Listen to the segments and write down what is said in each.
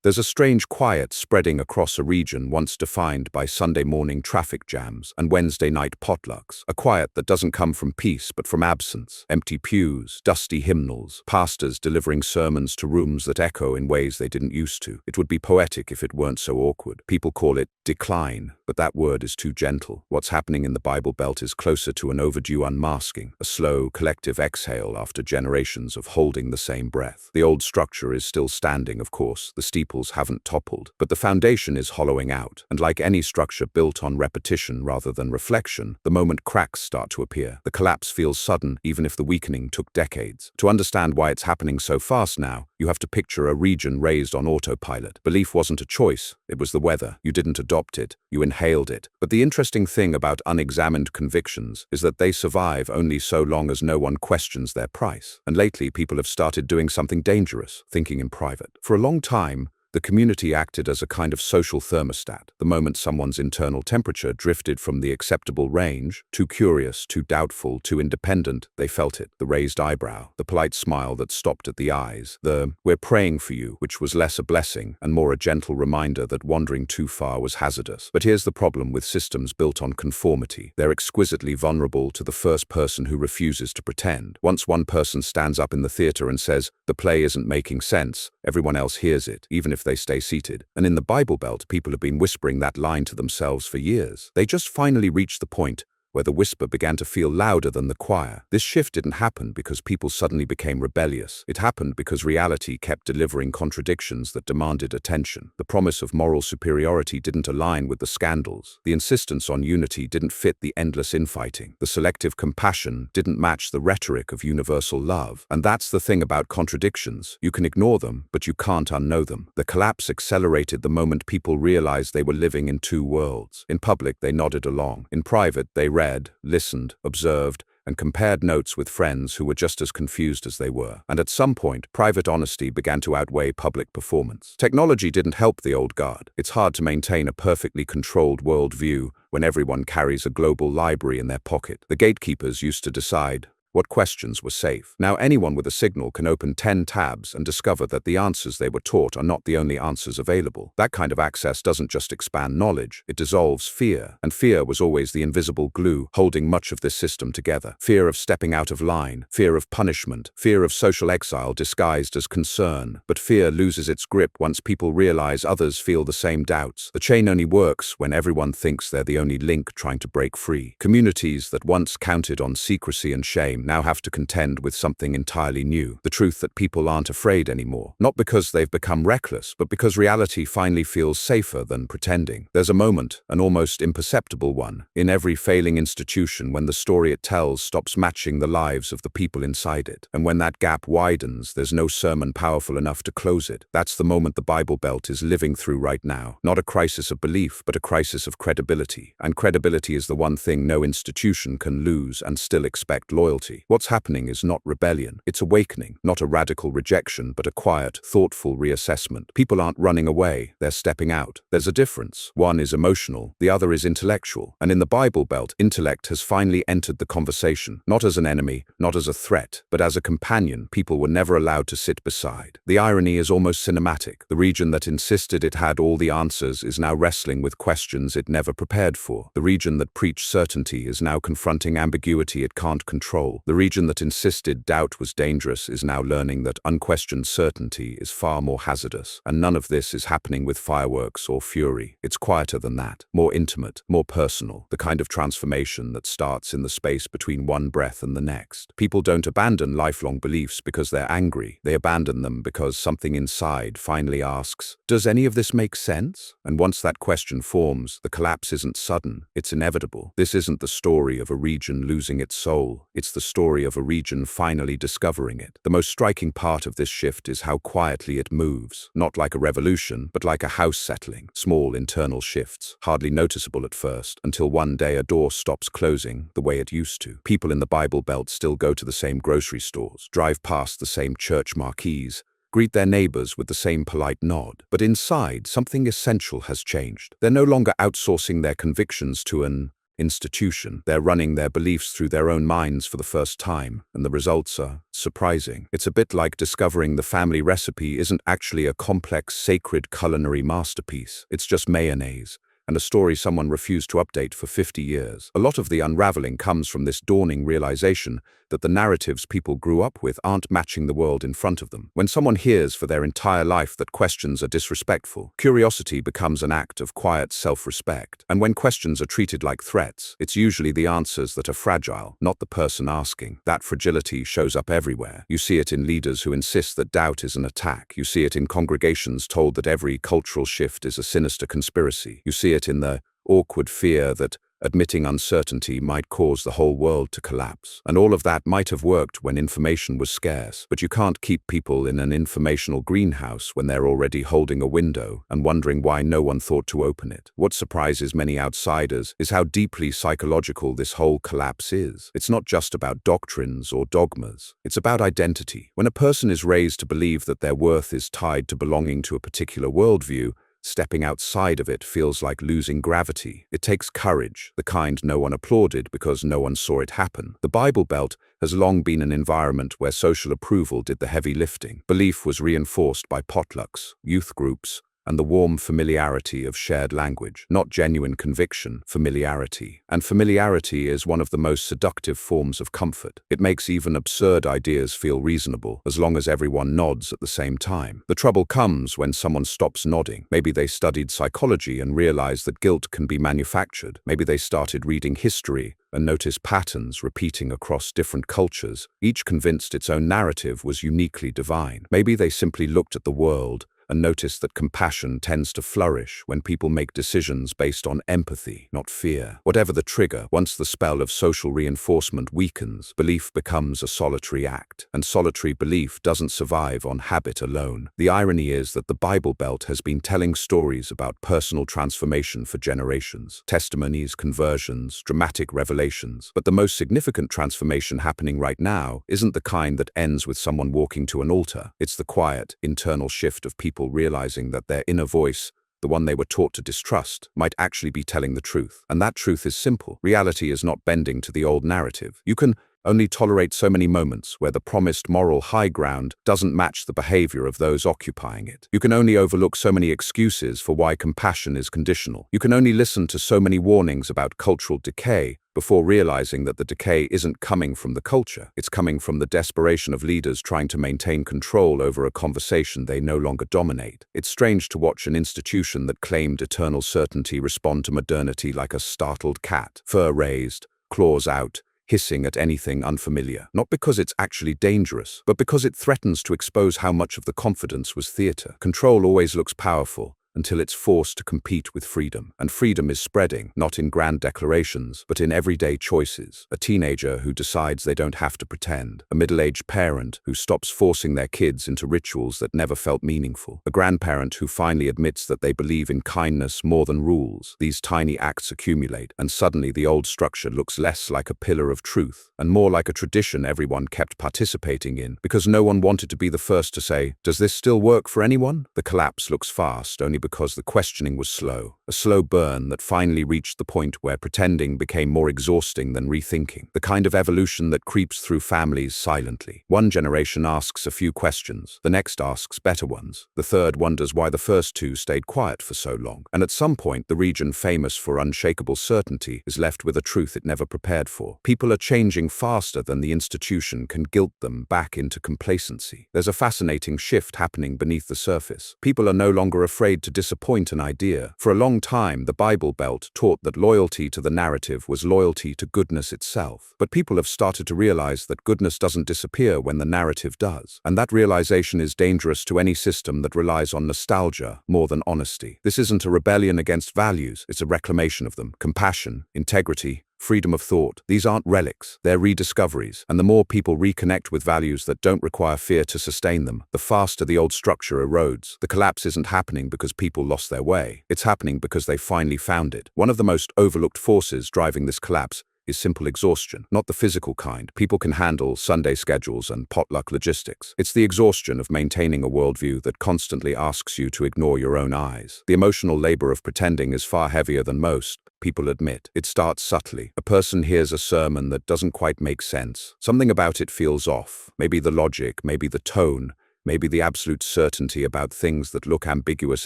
There's a strange quiet spreading across a region once defined by Sunday morning traffic jams and Wednesday night potlucks. A quiet that doesn't come from peace but from absence. Empty pews, dusty hymnals, pastors delivering sermons to rooms that echo in ways they didn't used to. It would be poetic if it weren't so awkward. People call it decline, but that word is too gentle. What's happening in the Bible Belt is closer to an overdue unmasking, a slow, collective exhale after generations of holding the same breath. The old structure is still standing, of course. The steeples haven't toppled, but the foundation is hollowing out, and like any structure built on repetition rather than reflection, the moment cracks start to appear, the collapse feels sudden, even if the weakening took decades. To understand why it's happening so fast now, you have to picture a region raised on autopilot. Belief wasn't a choice, it was the weather. You didn't adopt it, you inhaled it. But the interesting thing about unexamined convictions is that they survive only so long as no one questions their price. And lately, people have started doing something dangerous, thinking in private. For a long time, the community acted as a kind of social thermostat. The moment someone's internal temperature drifted from the acceptable range, too curious, too doubtful, too independent, they felt it. The raised eyebrow, the polite smile that stopped at the eyes, the "we're praying for you," which was less a blessing and more a gentle reminder that wandering too far was hazardous. But here's the problem with systems built on conformity. They're exquisitely vulnerable to the first person who refuses to pretend. Once one person stands up in the theater and says, "The play isn't making sense," everyone else hears it, even if they stay seated. And in the Bible Belt, people have been whispering that line to themselves for years. They just finally reached the point where the whisper began to feel louder than the choir. This shift didn't happen because people suddenly became rebellious. It happened because reality kept delivering contradictions that demanded attention. The promise of moral superiority didn't align with the scandals. The insistence on unity didn't fit the endless infighting. The selective compassion didn't match the rhetoric of universal love. And that's the thing about contradictions. You can ignore them, but you can't unknow them. The collapse accelerated the moment people realized they were living in two worlds. In public, they nodded along. In private, they read, listened, observed, and compared notes with friends who were just as confused as they were. And at some point, private honesty began to outweigh public performance. Technology didn't help the old guard. It's hard to maintain a perfectly controlled worldview when everyone carries a global library in their pocket. The gatekeepers used to decide what questions were safe. Now anyone with a signal can open 10 tabs and discover that the answers they were taught are not the only answers available. That kind of access doesn't just expand knowledge, it dissolves fear. And fear was always the invisible glue holding much of this system together. Fear of stepping out of line, fear of punishment, fear of social exile disguised as concern. But fear loses its grip once people realize others feel the same doubts. The chain only works when everyone thinks they're the only link trying to break free. Communities that once counted on secrecy and shame now have to contend with something entirely new. The truth that people aren't afraid anymore. Not because they've become reckless, but because reality finally feels safer than pretending. There's a moment, an almost imperceptible one, in every failing institution when the story it tells stops matching the lives of the people inside it. And when that gap widens, there's no sermon powerful enough to close it. That's the moment the Bible Belt is living through right now. Not a crisis of belief, but a crisis of credibility. And credibility is the one thing no institution can lose and still expect loyalty. What's happening is not rebellion, it's awakening, not a radical rejection, but a quiet, thoughtful reassessment. People aren't running away, they're stepping out. There's a difference. One is emotional, the other is intellectual. And in the Bible Belt, intellect has finally entered the conversation, not as an enemy, not as a threat, but as a companion people were never allowed to sit beside. The irony is almost cinematic. The region that insisted it had all the answers is now wrestling with questions it never prepared for. The region that preached certainty is now confronting ambiguity it can't control. The region that insisted doubt was dangerous is now learning that unquestioned certainty is far more hazardous. And none of this is happening with fireworks or fury. It's quieter than that, more intimate, more personal, the kind of transformation that starts in the space between one breath and the next. People don't abandon lifelong beliefs because they're angry. They abandon them because something inside finally asks, does any of this make sense? And once that question forms, the collapse isn't sudden, it's inevitable. This isn't the story of a region losing its soul. It's the story of a region finally discovering it. The most striking part of this shift is how quietly it moves. Not like a revolution, but like a house settling. Small internal shifts, hardly noticeable at first, until one day a door stops closing the way it used to. People in the Bible Belt still go to the same grocery stores, drive past the same church marquees, greet their neighbors with the same polite nod. But inside, something essential has changed. They're no longer outsourcing their convictions to an institution. They're running their beliefs through their own minds for the first time, and the results are surprising. It's a bit like discovering the family recipe isn't actually a complex, sacred culinary masterpiece. It's just mayonnaise, and a story someone refused to update for 50 years. A lot of the unraveling comes from this dawning realization that the narratives people grew up with aren't matching the world in front of them. When someone hears for their entire life that questions are disrespectful, curiosity becomes an act of quiet self-respect. And when questions are treated like threats, it's usually the answers that are fragile, not the person asking. That fragility shows up everywhere. You see it in leaders who insist that doubt is an attack. You see it in congregations told that every cultural shift is a sinister conspiracy. You see it in the awkward fear that admitting uncertainty might cause the whole world to collapse. And all of that might have worked when information was scarce, but you can't keep people in an informational greenhouse when they're already holding a window and wondering why no one thought to open it. What surprises many outsiders is how deeply psychological this whole collapse is. It's not just about doctrines or dogmas. It's about identity. When a person is raised to believe that their worth is tied to belonging to a particular worldview, stepping outside of it feels like losing gravity. It takes courage, the kind no one applauded because no one saw it happen. The Bible Belt has long been an environment where social approval did the heavy lifting. Belief was reinforced by potlucks, youth groups, and the warm familiarity of shared language, not genuine conviction, familiarity. And familiarity is one of the most seductive forms of comfort. It makes even absurd ideas feel reasonable, as long as everyone nods at the same time. The trouble comes when someone stops nodding. Maybe they studied psychology and realized that guilt can be manufactured. Maybe they started reading history and noticed patterns repeating across different cultures, each convinced its own narrative was uniquely divine. Maybe they simply looked at the world and notice that compassion tends to flourish when people make decisions based on empathy, not fear. Whatever the trigger, once the spell of social reinforcement weakens, belief becomes a solitary act, and solitary belief doesn't survive on habit alone. The irony is that the Bible Belt has been telling stories about personal transformation for generations, testimonies, conversions, dramatic revelations. But the most significant transformation happening right now isn't the kind that ends with someone walking to an altar. It's the quiet, internal shift of people realizing that their inner voice, the one they were taught to distrust, might actually be telling the truth. And that truth is simple. Reality is not bending to the old narrative. You can only tolerate so many moments where the promised moral high ground doesn't match the behavior of those occupying it. You can only overlook so many excuses for why compassion is conditional. You can only listen to so many warnings about cultural decay before realizing that the decay isn't coming from the culture. It's coming from the desperation of leaders trying to maintain control over a conversation they no longer dominate. It's strange to watch an institution that claimed eternal certainty respond to modernity like a startled cat, fur raised, claws out, hissing at anything unfamiliar. Not because it's actually dangerous, but because it threatens to expose how much of the confidence was theater. Control always looks powerful until it's forced to compete with freedom. And freedom is spreading, not in grand declarations, but in everyday choices. A teenager who decides they don't have to pretend. A middle-aged parent who stops forcing their kids into rituals that never felt meaningful. A grandparent who finally admits that they believe in kindness more than rules. These tiny acts accumulate, and suddenly the old structure looks less like a pillar of truth and more like a tradition everyone kept participating in because no one wanted to be the first to say, "Does this still work for anyone?" The collapse looks fast, only because the questioning was slow. A slow burn that finally reached the point where pretending became more exhausting than rethinking. The kind of evolution that creeps through families silently. One generation asks a few questions, the next asks better ones. The third wonders why the first two stayed quiet for so long. And at some point, the region famous for unshakable certainty is left with a truth it never prepared for. People are changing faster than the institution can guilt them back into complacency. There's a fascinating shift happening beneath the surface. People are no longer afraid to disappoint an idea. For a long time, the Bible Belt taught that loyalty to the narrative was loyalty to goodness itself. But people have started to realize that goodness doesn't disappear when the narrative does. And that realization is dangerous to any system that relies on nostalgia more than honesty. This isn't a rebellion against values, it's a reclamation of them. Compassion, integrity, freedom of thought. These aren't relics, they're rediscoveries. And the more people reconnect with values that don't require fear to sustain them, the faster the old structure erodes. The collapse isn't happening because people lost their way. It's happening because they finally found it. One of the most overlooked forces driving this collapse is simple exhaustion, not the physical kind. People can handle Sunday schedules and potluck logistics. It's the exhaustion of maintaining a worldview that constantly asks you to ignore your own eyes. The emotional labor of pretending is far heavier than most people admit. It starts subtly. A person hears a sermon that doesn't quite make sense. Something about it feels off. Maybe the logic, maybe the tone, maybe the absolute certainty about things that look ambiguous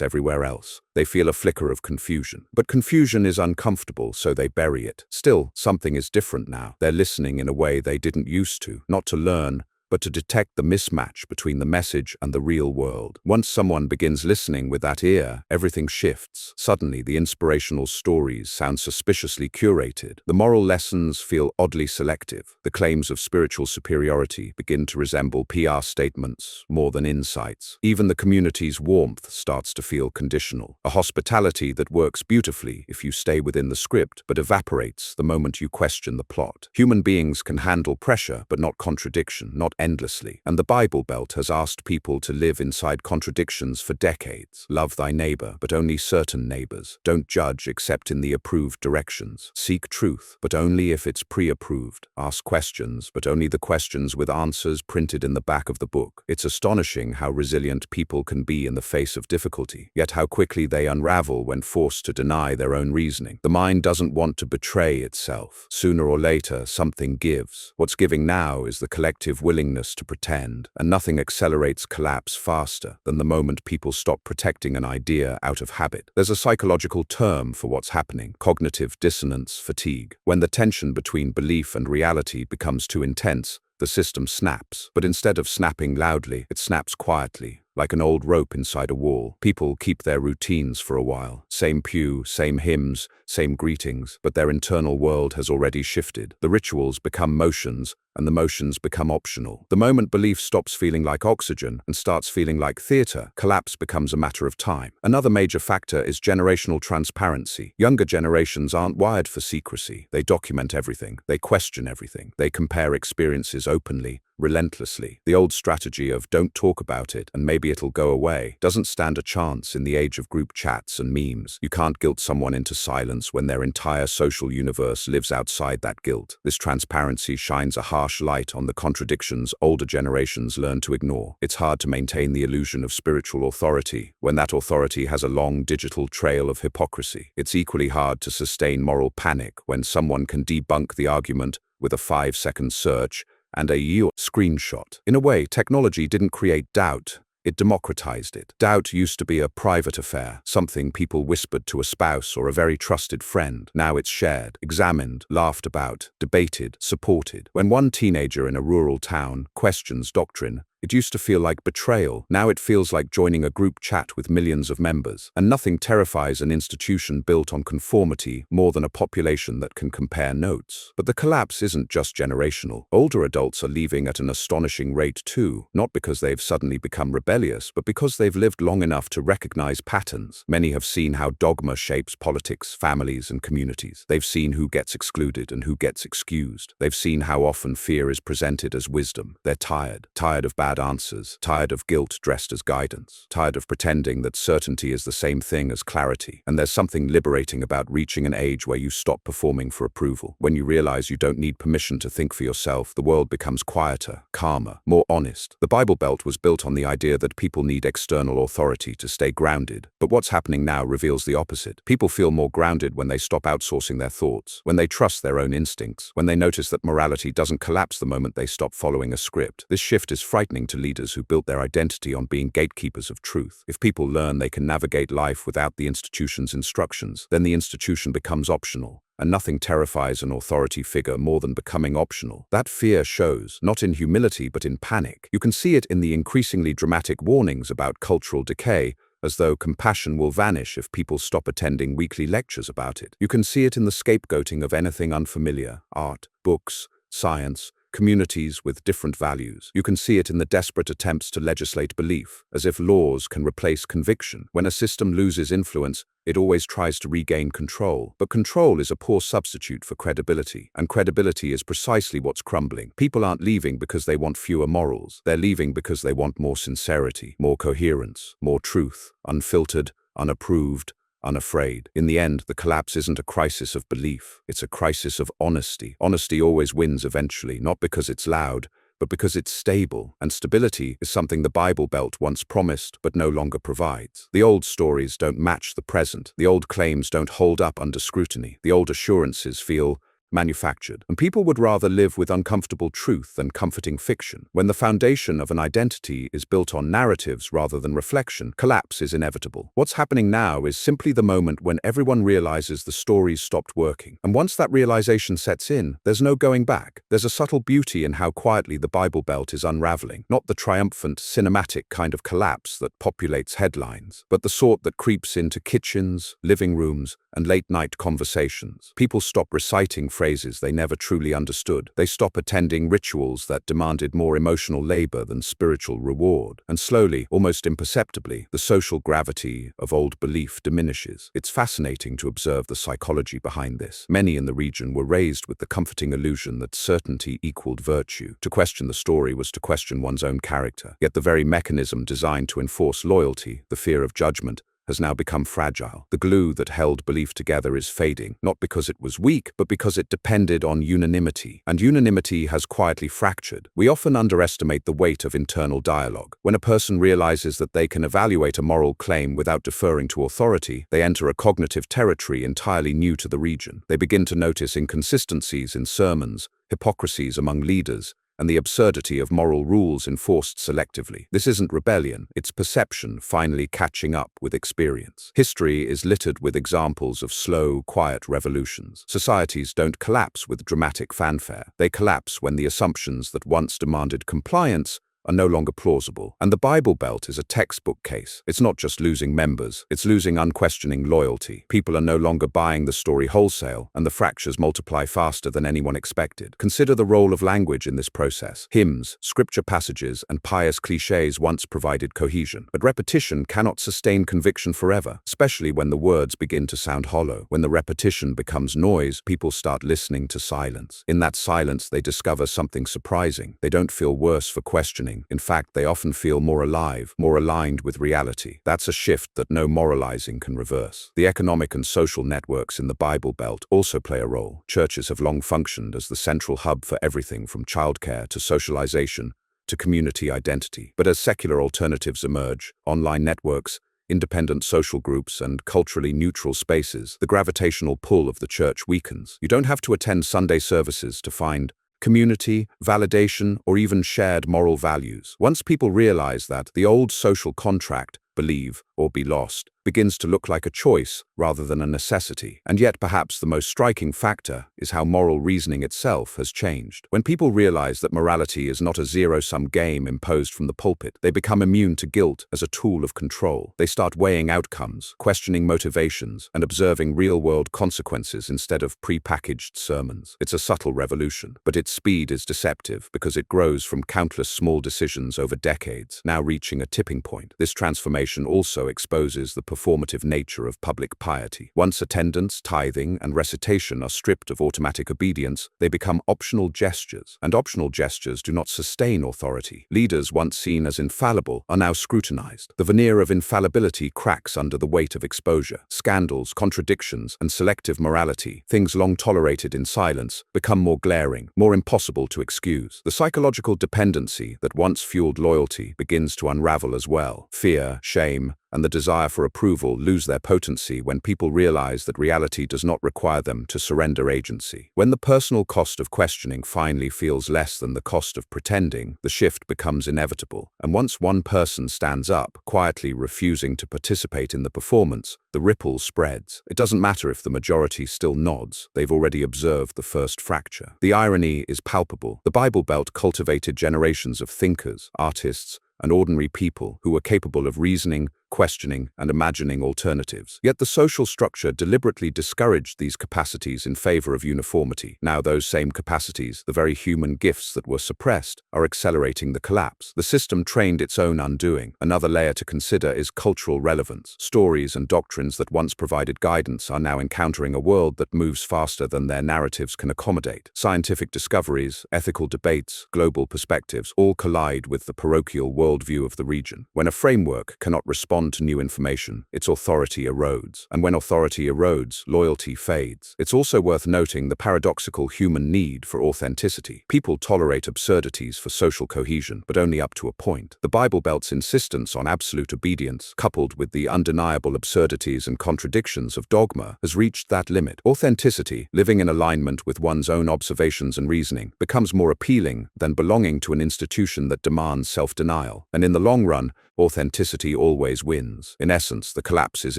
everywhere else. They feel a flicker of confusion. But confusion is uncomfortable, so they bury it. Still, something is different now. They're listening in a way they didn't used to, not to learn, but to detect the mismatch between the message and the real world. Once someone begins listening with that ear, everything shifts. Suddenly, the inspirational stories sound suspiciously curated. The moral lessons feel oddly selective. The claims of spiritual superiority begin to resemble PR statements more than insights. Even the community's warmth starts to feel conditional. A hospitality that works beautifully if you stay within the script, but evaporates the moment you question the plot. Human beings can handle pressure, but not contradiction, not endlessly. And the Bible Belt has asked people to live inside contradictions for decades. Love thy neighbor, but only certain neighbors. Don't judge except in the approved directions. Seek truth, but only if it's pre-approved. Ask questions, but only the questions with answers printed in the back of the book. It's astonishing how resilient people can be in the face of difficulty, yet how quickly they unravel when forced to deny their own reasoning. The mind doesn't want to betray itself. Sooner or later, something gives. What's giving now is the collective willingness to pretend, and nothing accelerates collapse faster than the moment people stop protecting an idea out of habit. There's a psychological term for what's happening: cognitive dissonance fatigue. When the tension between belief and reality becomes too intense, the system snaps. But instead of snapping loudly, it snaps quietly, like an old rope inside a wall. People keep their routines for a while. Same pew, same hymns, same greetings, but their internal world has already shifted. The rituals become motions, and the motions become optional. The moment belief stops feeling like oxygen and starts feeling like theater, collapse becomes a matter of time. Another major factor is generational transparency. Younger generations aren't wired for secrecy. They document everything. They question everything. They compare experiences openly, relentlessly. The old strategy of don't talk about it and maybe it'll go away doesn't stand a chance in the age of group chats and memes. You can't guilt someone into silence when their entire social universe lives outside that guilt. This transparency shines a harsh light on the contradictions older generations learn to ignore. It's hard to maintain the illusion of spiritual authority when that authority has a long digital trail of hypocrisy. It's equally hard to sustain moral panic when someone can debunk the argument with a 5-second search and a screenshot. In a way, technology didn't create doubt. It democratized it. Doubt used to be a private affair, something people whispered to a spouse or a very trusted friend. Now it's shared, examined, laughed about, debated, supported. When one teenager in a rural town questions doctrine, it used to feel like betrayal. Now it feels like joining a group chat with millions of members. And nothing terrifies an institution built on conformity more than a population that can compare notes. But the collapse isn't just generational. Older adults are leaving at an astonishing rate too, not because they've suddenly become rebellious, but because they've lived long enough to recognize patterns. Many have seen how dogma shapes politics, families, and communities. They've seen who gets excluded and who gets excused. They've seen how often fear is presented as wisdom. They're tired of bad answers, tired of guilt dressed as guidance, tired of pretending that certainty is the same thing as clarity. And there's something liberating about reaching an age where you stop performing for approval. When you realize you don't need permission to think for yourself, the world becomes quieter, calmer, more honest. The Bible Belt was built on the idea that people need external authority to stay grounded. But what's happening now reveals the opposite. People feel more grounded when they stop outsourcing their thoughts, when they trust their own instincts, when they notice that morality doesn't collapse the moment they stop following a script. This shift is frightening to leaders who built their identity on being gatekeepers of truth. If people learn they can navigate life without the institution's instructions, then the institution becomes optional. And nothing terrifies an authority figure more than becoming optional. That fear shows, not in humility but in panic. You can see it in the increasingly dramatic warnings about cultural decay, as though compassion will vanish if people stop attending weekly lectures about it. You can see it in the scapegoating of anything unfamiliar: art, books, science, communities with different values. You can see it in the desperate attempts to legislate belief, as if laws can replace conviction. When a system loses influence, it always tries to regain control. But control is a poor substitute for credibility, and credibility is precisely what's crumbling. People aren't leaving because they want fewer morals. They're leaving because they want more sincerity, more coherence, more truth, unfiltered, unapproved, unafraid. In the end, the collapse isn't a crisis of belief. It's a crisis of honesty. Honesty always wins eventually, not because it's loud, but because it's stable, and stability is something the Bible Belt once promised but no longer provides. The old stories don't match the present. The old claims don't hold up under scrutiny. The old assurances feel manufactured, and people would rather live with uncomfortable truth than comforting fiction. When the foundation of an identity is built on narratives rather than reflection, collapse is inevitable. What's happening now is simply the moment when everyone realizes the stories stopped working. And once that realization sets in, there's no going back. There's a subtle beauty in how quietly the Bible Belt is unraveling, not the triumphant, cinematic kind of collapse that populates headlines, but the sort that creeps into kitchens, living rooms, and late-night conversations. People stop reciting phrases they never truly understood. They stop attending rituals that demanded more emotional labor than spiritual reward. And slowly, almost imperceptibly, the social gravity of old belief diminishes. It's fascinating to observe the psychology behind this. Many in the region were raised with the comforting illusion that certainty equaled virtue. To question the story was to question one's own character. Yet the very mechanism designed to enforce loyalty, the fear of judgment, has now become fragile. The glue that held belief together is fading, not because it was weak, but because it depended on unanimity. And unanimity has quietly fractured. We often underestimate the weight of internal dialogue. When a person realizes that they can evaluate a moral claim without deferring to authority, they enter a cognitive territory entirely new to the region. They begin to notice inconsistencies in sermons, hypocrisies among leaders, and the absurdity of moral rules enforced selectively. This isn't rebellion, it's perception finally catching up with experience. History is littered with examples of slow, quiet revolutions. Societies don't collapse with dramatic fanfare. They collapse when the assumptions that once demanded compliance are no longer plausible. And the Bible Belt is a textbook case. It's not just losing members, it's losing unquestioning loyalty. People are no longer buying the story wholesale, and the fractures multiply faster than anyone expected. Consider the role of language in this process. Hymns, scripture passages, and pious cliches once provided cohesion. But repetition cannot sustain conviction forever, especially when the words begin to sound hollow. When the repetition becomes noise, people start listening to silence. In that silence, they discover something surprising. They don't feel worse for questioning. In fact, they often feel more alive, more aligned with reality. That's a shift that no moralizing can reverse. The economic and social networks in the Bible Belt also play a role. Churches have long functioned as the central hub for everything from childcare to socialization to community identity. But as secular alternatives emerge, online networks, independent social groups, and culturally neutral spaces, the gravitational pull of the church weakens. You don't have to attend Sunday services to find community, validation, or even shared moral values. Once people realize that, the old social contract, believe or be lost, begins to look like a choice rather than a necessity. And yet perhaps the most striking factor is how moral reasoning itself has changed. When people realize that morality is not a zero-sum game imposed from the pulpit, they become immune to guilt as a tool of control. They start weighing outcomes, questioning motivations, and observing real-world consequences instead of pre-packaged sermons. It's a subtle revolution, but its speed is deceptive because it grows from countless small decisions over decades, now reaching a tipping point. This transformation also exposes the performative nature of public piety. Once attendance, tithing, and recitation are stripped of automatic obedience, they become optional gestures, and optional gestures do not sustain authority. Leaders once seen as infallible are now scrutinized. The veneer of infallibility cracks under the weight of exposure. Scandals, contradictions, and selective morality, things long tolerated in silence, become more glaring, more impossible to excuse. The psychological dependency that once fueled loyalty begins to unravel as well. Fear, shame, and the desire for approval lose their potency when people realize that reality does not require them to surrender agency. When the personal cost of questioning finally feels less than the cost of pretending, the shift becomes inevitable. And once one person stands up, quietly refusing to participate in the performance, the ripple spreads. It doesn't matter if the majority still nods, they've already observed the first fracture. The irony is palpable. The Bible Belt cultivated generations of thinkers, artists, and ordinary people who were capable of reasoning, questioning, and imagining alternatives. Yet the social structure deliberately discouraged these capacities in favor of uniformity. Now those same capacities, the very human gifts that were suppressed, are accelerating the collapse. The system trained its own undoing. Another layer to consider is cultural relevance. Stories and doctrines that once provided guidance are now encountering a world that moves faster than their narratives can accommodate. Scientific discoveries, ethical debates, global perspectives all collide with the parochial worldview of the region. When a framework cannot respond respond to new information, its authority erodes. And when authority erodes, loyalty fades. It's also worth noting the paradoxical human need for authenticity. People tolerate absurdities for social cohesion, but only up to a point. The Bible Belt's insistence on absolute obedience, coupled with the undeniable absurdities and contradictions of dogma, has reached that limit. Authenticity, living in alignment with one's own observations and reasoning, becomes more appealing than belonging to an institution that demands self-denial. And in the long run, authenticity always wins. In essence, the collapse is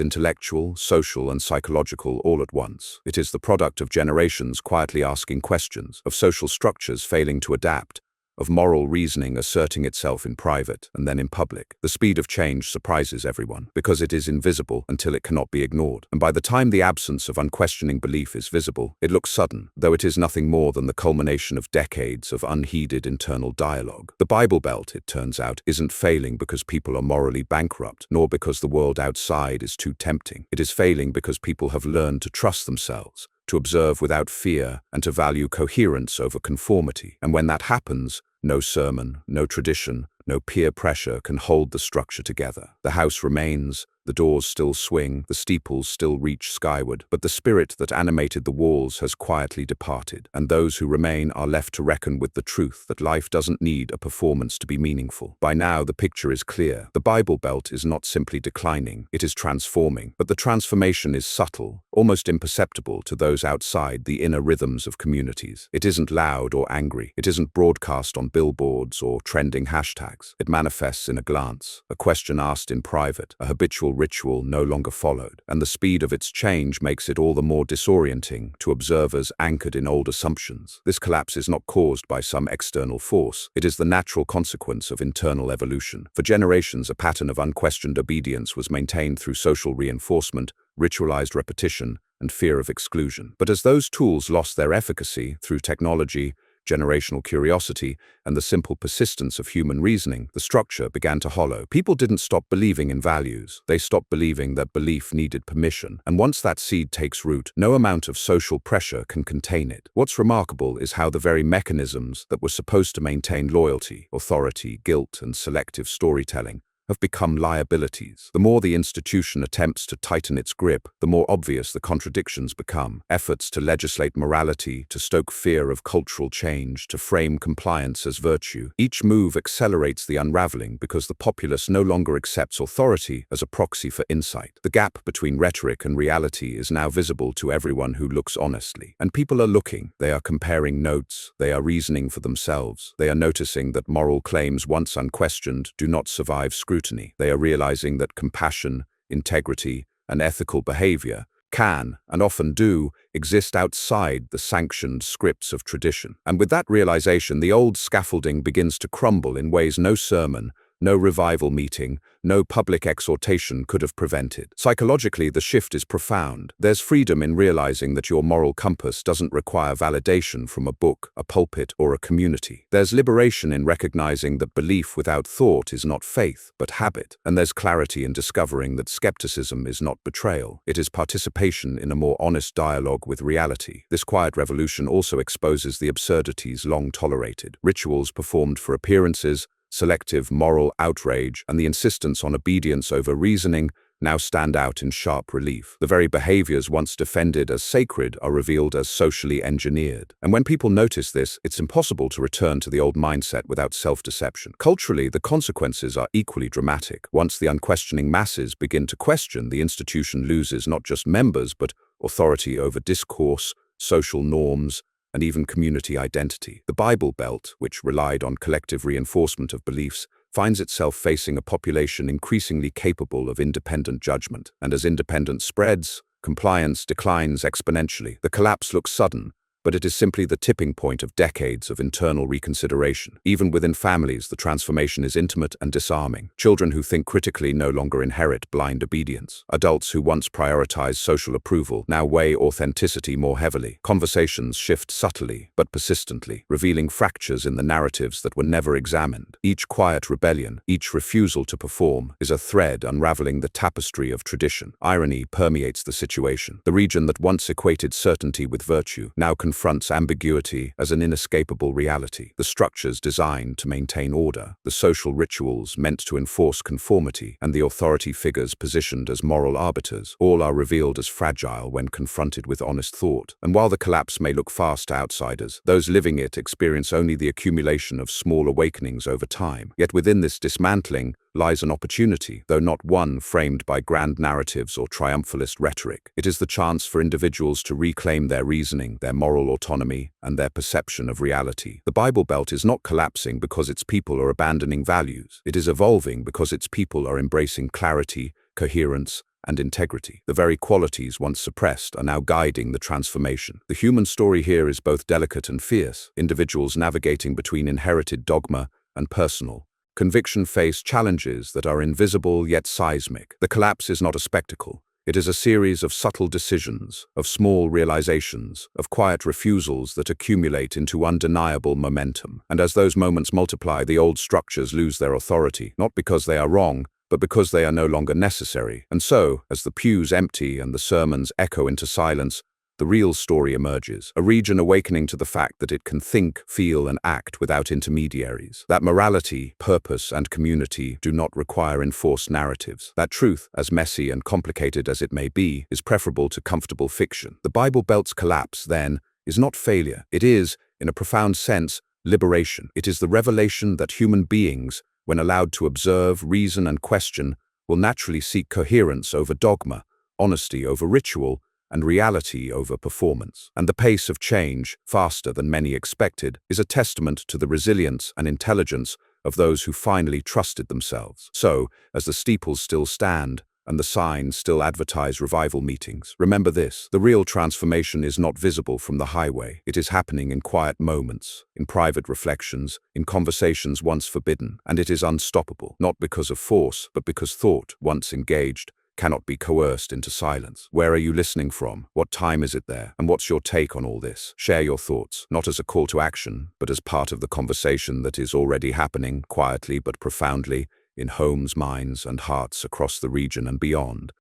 intellectual, social, and psychological all at once. It is the product of generations quietly asking questions, of social structures failing to adapt, of moral reasoning asserting itself in private and then in public. The speed of change surprises everyone, because it is invisible until it cannot be ignored. And by the time the absence of unquestioning belief is visible, it looks sudden, though it is nothing more than the culmination of decades of unheeded internal dialogue. The Bible Belt, it turns out, isn't failing because people are morally bankrupt, nor because the world outside is too tempting. It is failing because people have learned to trust themselves, to observe without fear, and to value coherence over conformity. And when that happens, no sermon, no tradition, no peer pressure can hold the structure together. The house remains, the doors still swing, the steeples still reach skyward, but the spirit that animated the walls has quietly departed, and those who remain are left to reckon with the truth that life doesn't need a performance to be meaningful. By now, the picture is clear. The Bible Belt is not simply declining, it is transforming, but the transformation is subtle, almost imperceptible to those outside the inner rhythms of communities. It isn't loud or angry, it isn't broadcast on billboards or trending hashtags. It manifests in a glance, a question asked in private, a habitual ritual no longer followed, and the speed of its change makes it all the more disorienting to observers anchored in old assumptions. This collapse is not caused by some external force, it is the natural consequence of internal evolution. For generations, a pattern of unquestioned obedience was maintained through social reinforcement, ritualized repetition, and fear of exclusion. But as those tools lost their efficacy through technology, generational curiosity, and the simple persistence of human reasoning, the structure began to hollow. People didn't stop believing in values. They stopped believing that belief needed permission. And once that seed takes root, no amount of social pressure can contain it. What's remarkable is how the very mechanisms that were supposed to maintain loyalty, authority, guilt, and selective storytelling have become liabilities. The more the institution attempts to tighten its grip, the more obvious the contradictions become. Efforts to legislate morality, to stoke fear of cultural change, to frame compliance as virtue. Each move accelerates the unraveling because the populace no longer accepts authority as a proxy for insight. The gap between rhetoric and reality is now visible to everyone who looks honestly. And people are looking. They are comparing notes. They are reasoning for themselves. They are noticing that moral claims once unquestioned do not survive scrutiny. They are realizing that compassion, integrity, and ethical behavior can, and often do, exist outside the sanctioned scripts of tradition. And with that realization, the old scaffolding begins to crumble in ways no sermon, no revival meeting, no public exhortation could have prevented. Psychologically, the shift is profound. There's freedom in realizing that your moral compass doesn't require validation from a book, a pulpit, or a community. There's liberation in recognizing that belief without thought is not faith, but habit. And there's clarity in discovering that skepticism is not betrayal. It is participation in a more honest dialogue with reality. This quiet revolution also exposes the absurdities long tolerated. Rituals performed for appearances, selective moral outrage, and the insistence on obedience over reasoning now stand out in sharp relief. The very behaviors once defended as sacred are revealed as socially engineered. And when people notice this, it's impossible to return to the old mindset without self-deception. Culturally, the consequences are equally dramatic. Once the unquestioning masses begin to question, the institution loses not just members, but authority over discourse, social norms, and even community identity. The Bible Belt, which relied on collective reinforcement of beliefs, finds itself facing a population increasingly capable of independent judgment. And as independence spreads, compliance declines exponentially. The collapse looks sudden, but it is simply the tipping point of decades of internal reconsideration. Even within families, the transformation is intimate and disarming. Children who think critically no longer inherit blind obedience. Adults who once prioritized social approval now weigh authenticity more heavily. Conversations shift subtly but persistently, revealing fractures in the narratives that were never examined. Each quiet rebellion, each refusal to perform, is a thread unraveling the tapestry of tradition. Irony permeates the situation. The region that once equated certainty with virtue now confronts ambiguity as an inescapable reality. The structures designed to maintain order, the social rituals meant to enforce conformity, and the authority figures positioned as moral arbiters, all are revealed as fragile when confronted with honest thought. And while the collapse may look fast to outsiders, those living it experience only the accumulation of small awakenings over time. Yet within this dismantling lies an opportunity, though not one framed by grand narratives or triumphalist rhetoric. It is the chance for individuals to reclaim their reasoning, their moral autonomy, and their perception of reality. The Bible Belt is not collapsing because its people are abandoning values. It is evolving because its people are embracing clarity, coherence, and integrity. The very qualities once suppressed are now guiding the transformation. The human story here is both delicate and fierce. Individuals navigating between inherited dogma and personal conviction face challenges that are invisible yet seismic. The collapse is not a spectacle. It is a series of subtle decisions, of small realizations, of quiet refusals that accumulate into undeniable momentum. And as those moments multiply, the old structures lose their authority, not because they are wrong, but because they are no longer necessary. And so, as the pews empty and the sermons echo into silence, the real story emerges, a region awakening to the fact that it can think, feel, and act without intermediaries. That morality, purpose, and community do not require enforced narratives. That truth, as messy and complicated as it may be, is preferable to comfortable fiction. The Bible Belt's collapse, then, is not failure. It is, in a profound sense, liberation. It is the revelation that human beings, when allowed to observe, reason, and question, will naturally seek coherence over dogma, honesty over ritual, and reality over performance. And the pace of change, faster than many expected, is a testament to the resilience and intelligence of those who finally trusted themselves. So, as the steeples still stand, and the signs still advertise revival meetings, remember this: the real transformation is not visible from the highway. It is happening in quiet moments, in private reflections, in conversations once forbidden, and it is unstoppable, not because of force, but because thought, once engaged, cannot be coerced into silence. Where are you listening from? What time is it there? And what's your take on all this? Share your thoughts, not as a call to action, but as part of the conversation that is already happening, quietly but profoundly, in homes, minds, and hearts across the region and beyond.